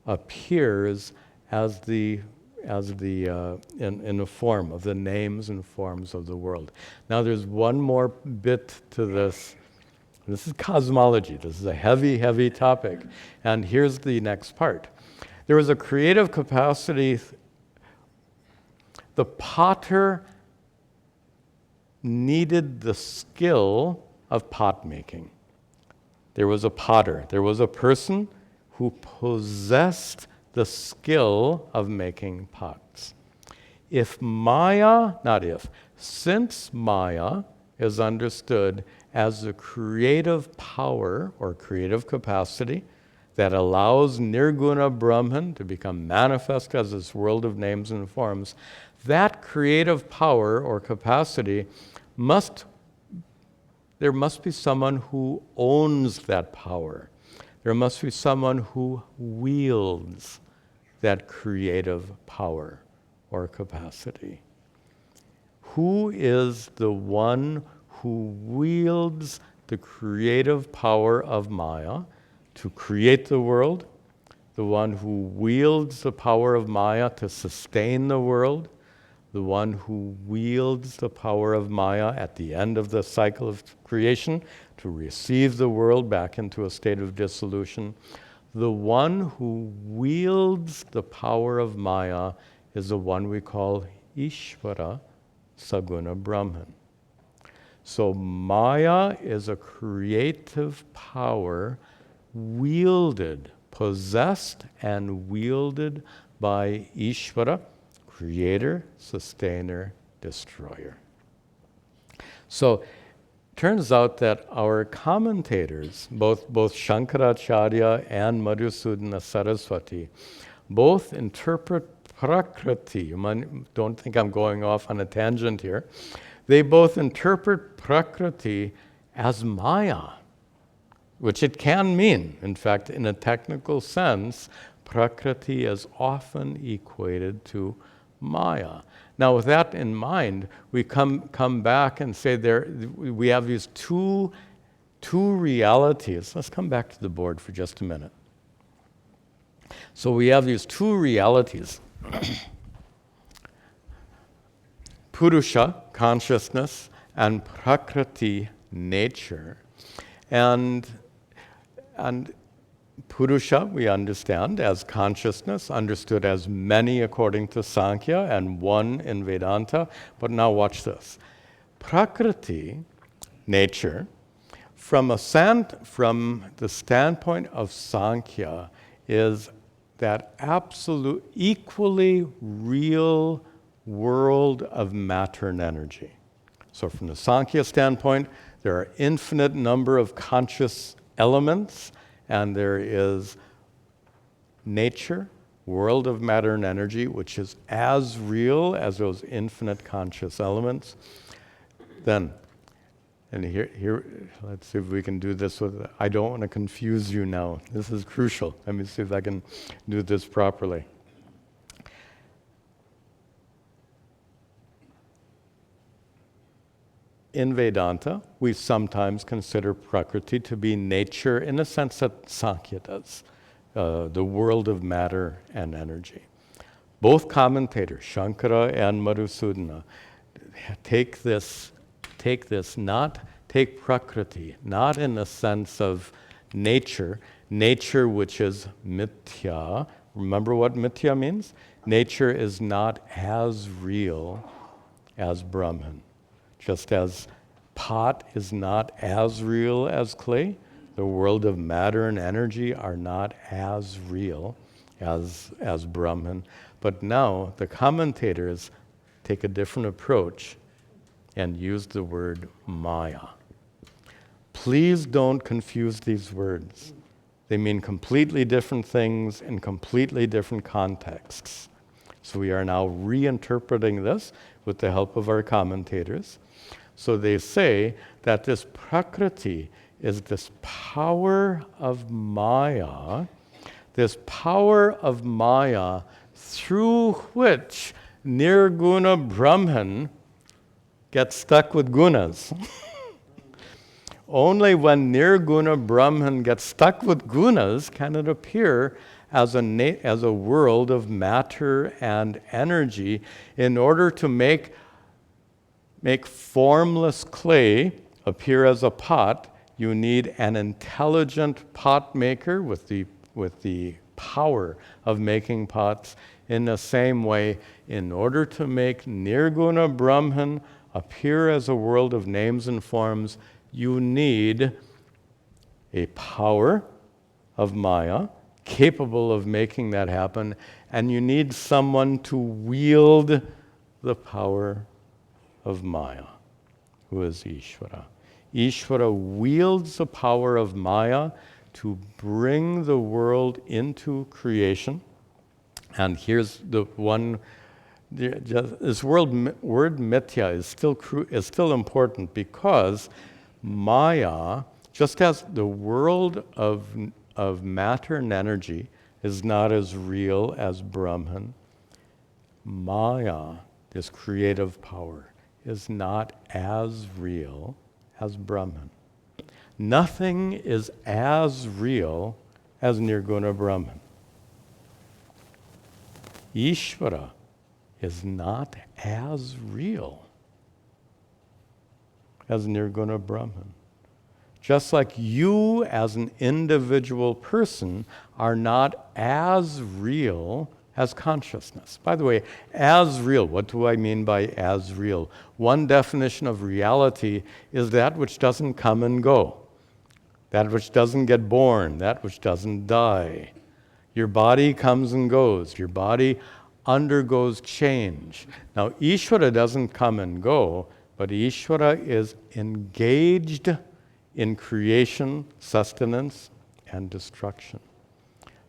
appears as in the form of the names and forms of the world. Now there's one more bit to this. This is cosmology. This is a heavy, heavy topic. And here's the next part. There was a creative capacity. The potter needed the skill of pot making. There was a potter. There was a person who possessed the skill of making pots. Since Maya is understood as the creative power or creative capacity that allows Nirguna Brahman to become manifest as this world of names and forms, that creative power or capacity there must be someone who owns that power. There must be someone who wields that creative power or capacity. Who is the one who wields the creative power of Maya to create the world? The one who wields the power of Maya to sustain the world? The one who wields the power of Maya at the end of the cycle of creation to receive the world back into a state of dissolution? The one who wields the power of Maya is the one we call Ishvara, saguna Brahman. So Maya is a creative power wielded, possessed and wielded by Ishvara, creator, sustainer, destroyer. So turns out that our commentators, both Shankaracharya and Madhusudana Saraswati, both interpret Prakriti. Don't think I'm going off on a tangent here. They both interpret Prakriti as Maya, which it can mean. In fact, in a technical sense, Prakriti is often equated to Maya. Now, with that in mind, we come back and say we have these two realities. Let's come back to the board for just a minute. So we have these two realities. Purusha, consciousness, and Prakriti, nature. And Purusha, we understand as consciousness, understood as many according to Sankhya and one in Vedanta. But now watch this. Prakriti, nature, from the standpoint of Sankhya, is that absolute, equally real world of matter and energy. So from the Sankhya standpoint, there are infinite number of conscious elements, and there is nature, world of matter and energy, which is as real as those infinite conscious elements. Then, and here, let's see if we can do this with, I don't want to confuse you now. This is crucial. Let me see if I can do this properly. In Vedanta, we sometimes consider Prakriti to be nature in the sense that Sankhya does, the world of matter and energy. Both commentators, Shankara and Madhusudana, take Prakriti, not in the sense of nature which is Mithya. Remember what Mithya means? Nature is not as real as Brahman. Just as pot is not as real as clay, the world of matter and energy are not as real as Brahman. But now the commentators take a different approach and use the word Maya. Please don't confuse these words. They mean completely different things in completely different contexts. So we are now reinterpreting this with the help of our commentators. So they say that this Prakriti is this power of Maya, through which Nirguna Brahman gets stuck with gunas. Only when Nirguna Brahman gets stuck with gunas can it appear as a world of matter and energy. In order to make formless clay appear as a pot, you need an intelligent pot maker with the power of making pots. In the same way, in order to make Nirguna Brahman appear as a world of names and forms, you need a power of Maya capable of making that happen, and you need someone to wield the power of Maya, who is Ishvara. Ishvara wields the power of Maya to bring the world into creation. And here's the one, this word Mithya is still important, because Maya, just as the world of matter and energy is not as real as Brahman, Maya, this creative power, is not as real as Brahman. Nothing is as real as Nirguna Brahman. Ishvara is not as real as Nirguna Brahman. Just like you as an individual person are not as real as consciousness. By the way, as real, what do I mean by as real? One definition of reality is that which doesn't come and go, that which doesn't get born, that which doesn't die. Your body comes and goes. Your body undergoes change. Now, Ishvara doesn't come and go, but Ishvara is engaged in creation, sustenance, and destruction.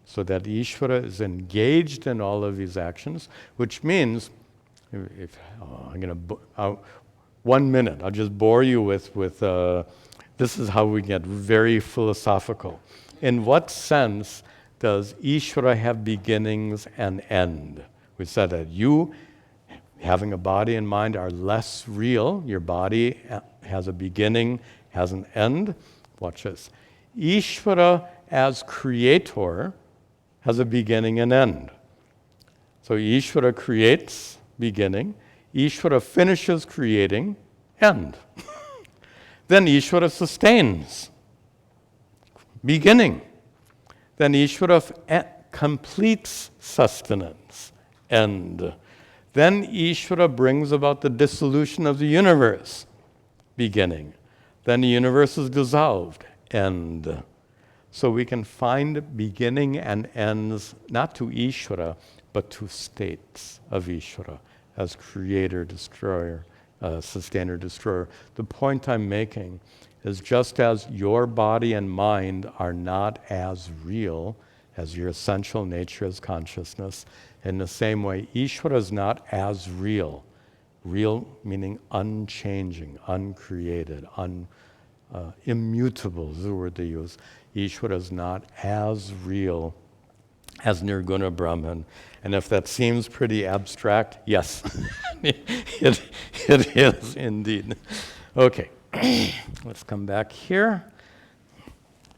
So that Ishvara is engaged in all of these actions, which means, 1 minute, I'll just bore you with this is how we get very philosophical. In what sense does Ishvara have beginnings and end? We said that you, having a body and mind, are less real. Your body has a beginning, has an end. Watch this. Ishvara as creator has a beginning and end. So Ishvara creates, beginning. Ishvara finishes creating, end. Then Ishvara sustains, beginning. Then Ishvara completes sustenance, end. Then Ishvara brings about the dissolution of the universe, beginning. Then the universe is dissolved, end. So we can find beginning and ends not to Ishvara, but to states of Ishvara as creator, destroyer, sustainer, destroyer. The point I'm making is just as your body and mind are not as real as your essential nature as consciousness, in the same way, Ishvara is not as real. Real meaning unchanging, uncreated, immutable is the word they use. Ishvara is not as real as Nirguna Brahman. And if that seems pretty abstract, yes, it is indeed. Okay, let's come back here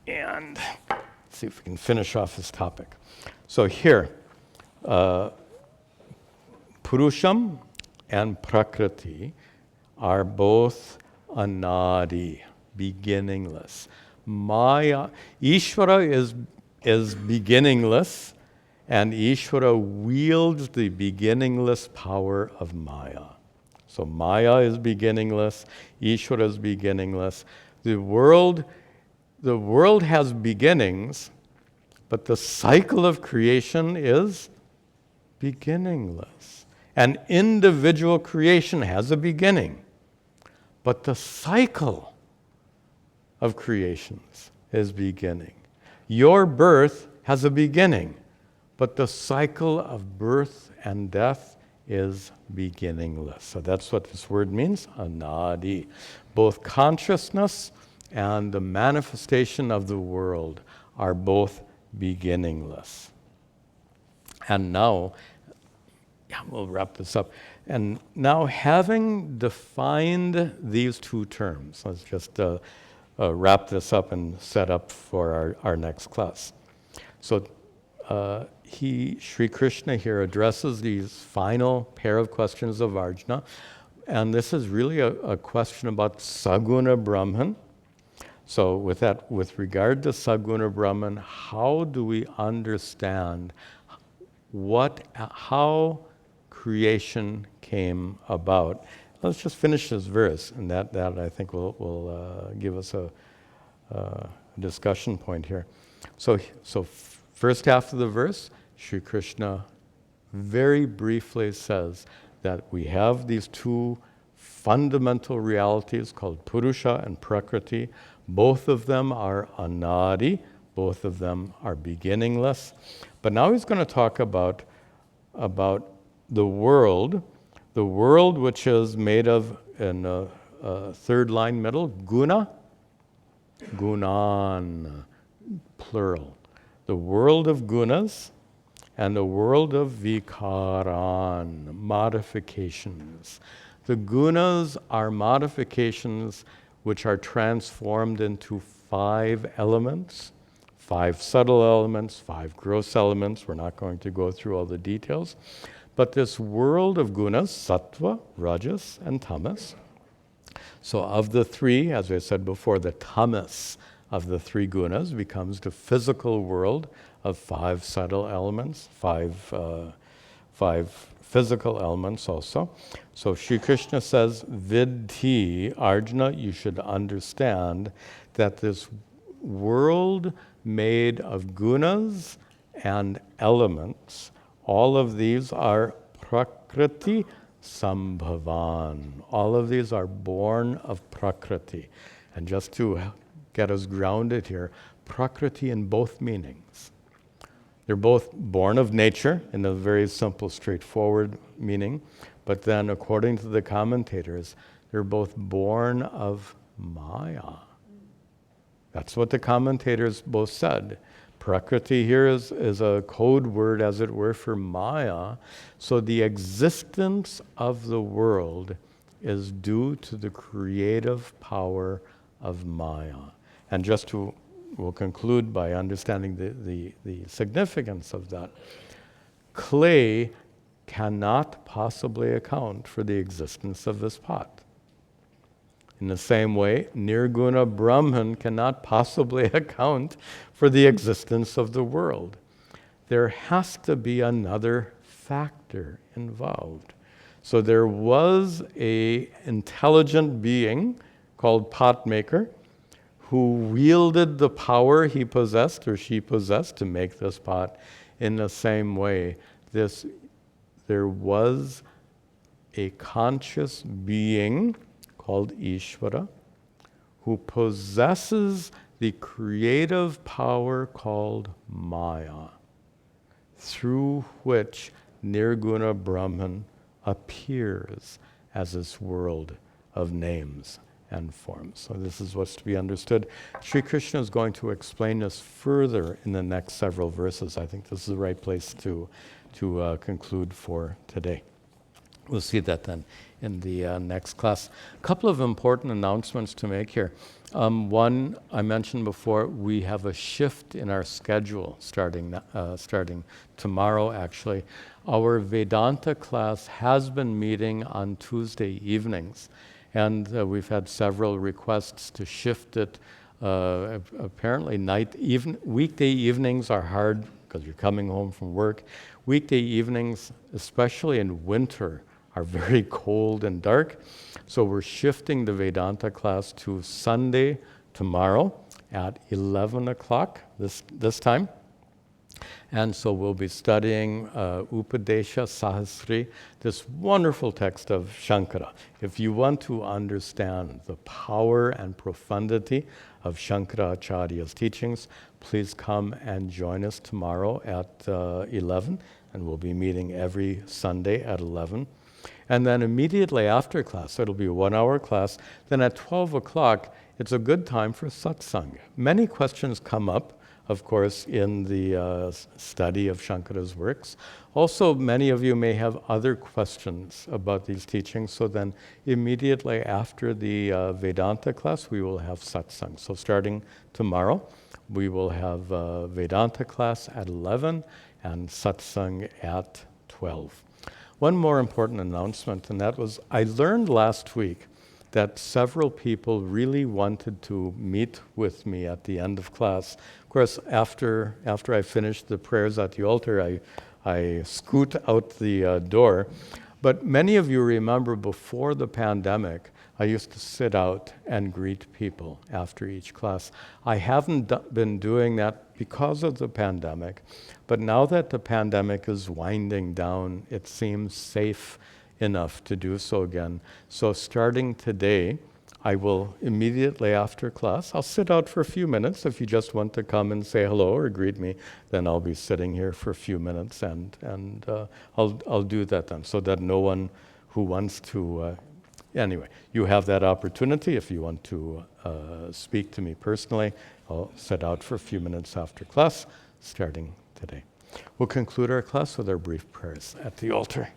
and see if we can finish off this topic. So here, Purusham and Prakriti are both anadi, beginningless. Maya, Ishvara is beginningless, and Ishvara wields the beginningless power of Maya. So Maya is beginningless, Ishvara is beginningless. The world has beginnings, but the cycle of creation is beginningless. And individual creation has a beginning, but the cycle of creations is beginning. Your birth has a beginning, but the cycle of birth and death is beginningless. So that's what this word means, anadi. Both consciousness and the manifestation of the world are both beginningless. And now, we'll wrap this up. And now, having defined these two terms, let's just wrap this up and set up for our next class. So Sri Krishna here addresses these final pair of questions of Arjuna, and this is really a question about saguna Brahman. So with regard to saguna Brahman, how do we understand how creation came about? Let's just finish this verse, and that I think will give us a discussion point here. So first half of the verse, Sri Krishna very briefly says that we have these two fundamental realities called Purusha and Prakriti. Both of them are anadi, both of them are beginningless. But now he's going to talk about the world which is made of, in third line middle, guna, gunan, plural. The world of gunas and the world of vikaran, modifications. The gunas are modifications which are transformed into 5 elements, 5 subtle elements, 5 gross elements. We're not going to go through all the details. But this world of gunas, sattva, rajas, and tamas. So of the 3, as I said before, the tamas of the 3 gunas becomes the physical world of 5 subtle elements, 5 physical elements also. So Sri Krishna says, Vidhi, Arjuna, you should understand that this world made of gunas and elements, all of these are Prakriti sambhavan. All of these are born of Prakriti. And just to get us grounded here, Prakriti in both meanings. They're both born of nature in a very simple, straightforward meaning, but then according to the commentators, they're both born of Maya. That's what the commentators both said. Prakriti here is a code word, as it were, for Maya. So the existence of the world is due to the creative power of Maya. And we'll conclude by understanding the significance of that. Clay cannot possibly account for the existence of this pot. In the same way, Nirguna Brahman cannot possibly account for the existence of the world. There has to be another factor involved. So there was an intelligent being called Potmaker who wielded the power he possessed or she possessed to make this pot. In the same way, there was a conscious being called Ishvara, who possesses the creative power called Maya, through which Nirguna Brahman appears as this world of names and forms. So this is what's to be understood. Sri Krishna is going to explain this further in the next several verses. I think this is the right place to conclude for today. We'll see that then in the next class. A couple of important announcements to make here. One, I mentioned before, we have a shift in our schedule starting tomorrow, actually. Our Vedanta class has been meeting on Tuesday evenings, and we've had several requests to shift it. Apparently, weekday evenings are hard because you're coming home from work. Weekday evenings, especially in winter, are very cold and dark. So we're shifting the Vedanta class to Sunday tomorrow at 11 o'clock this time. And so we'll be studying Upadesha Sahasri, this wonderful text of Shankara. If you want to understand the power and profundity of Shankaracharya's teachings, please come and join us tomorrow at 11, and we'll be meeting every Sunday at 11. And then immediately after class, so it'll be a 1-hour class, then at 12 o'clock, it's a good time for satsang. Many questions come up, of course, in the study of Shankara's works. Also, many of you may have other questions about these teachings, so then immediately after the Vedanta class, we will have satsang. So starting tomorrow, we will have Vedanta class at 11 and satsang at 12. One more important announcement, and that was, I learned last week that several people really wanted to meet with me at the end of class. Of course, after I finished the prayers at the altar, I scoot out the door. But many of you remember before the pandemic, I used to sit out and greet people after each class. I haven't been doing that because of the pandemic, but now that the pandemic is winding down, it seems safe enough to do so again. So starting today, I will immediately after class, I'll sit out for a few minutes. If you just want to come and say hello or greet me, then I'll be sitting here for a few minutes, and I'll do that then, so that no one who wants to, anyway, you have that opportunity. If you want to speak to me personally, I'll sit out for a few minutes after class, starting today. We'll conclude our class with our brief prayers at the altar.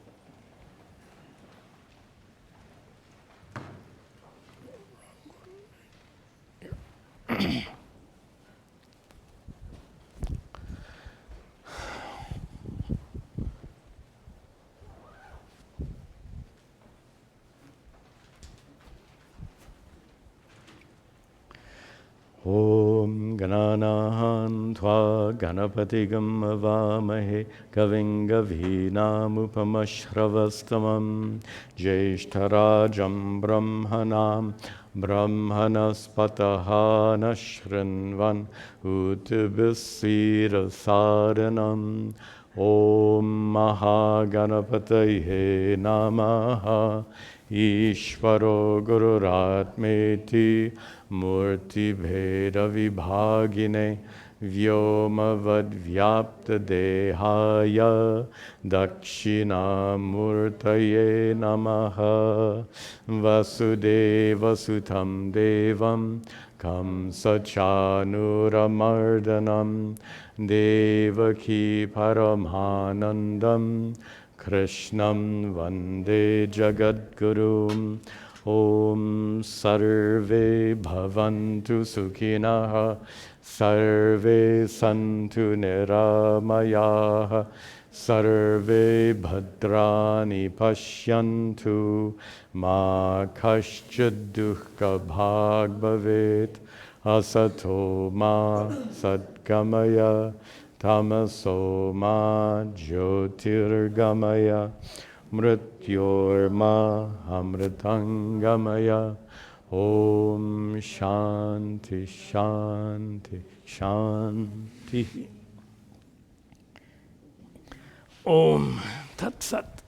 Om Gananahan Tva Ganapatigam Avamahe Kaving Gavinam Upamashravastamam Jeshtarajam Brahmanam Brahmanaspataha Nashrinvan Utibisira Saranam Om Mahaganapataye Namaha Ishvaro Gururatmeti Murti Bheda Vibhagine Vyomavad Vyapta Dehaya Dakshina Murtaye Namaha Vasudeva Sutam Devam Kamsachanuramardanam Devaki Paramanandam Krishnam Vande Jagadgurum Om Sarve Bhavantu Sukhinaha Sarve Santu Niramayaha Sarve Bhadrani Pashyantu Ma Kaschid Dukkha Bhag Bhavet Asato Ma Satgamaya Tamaso Ma Jyotirgamaya Mrityorma Amritangamaya Om Shanti Shanti Shanti Om Tat Sat.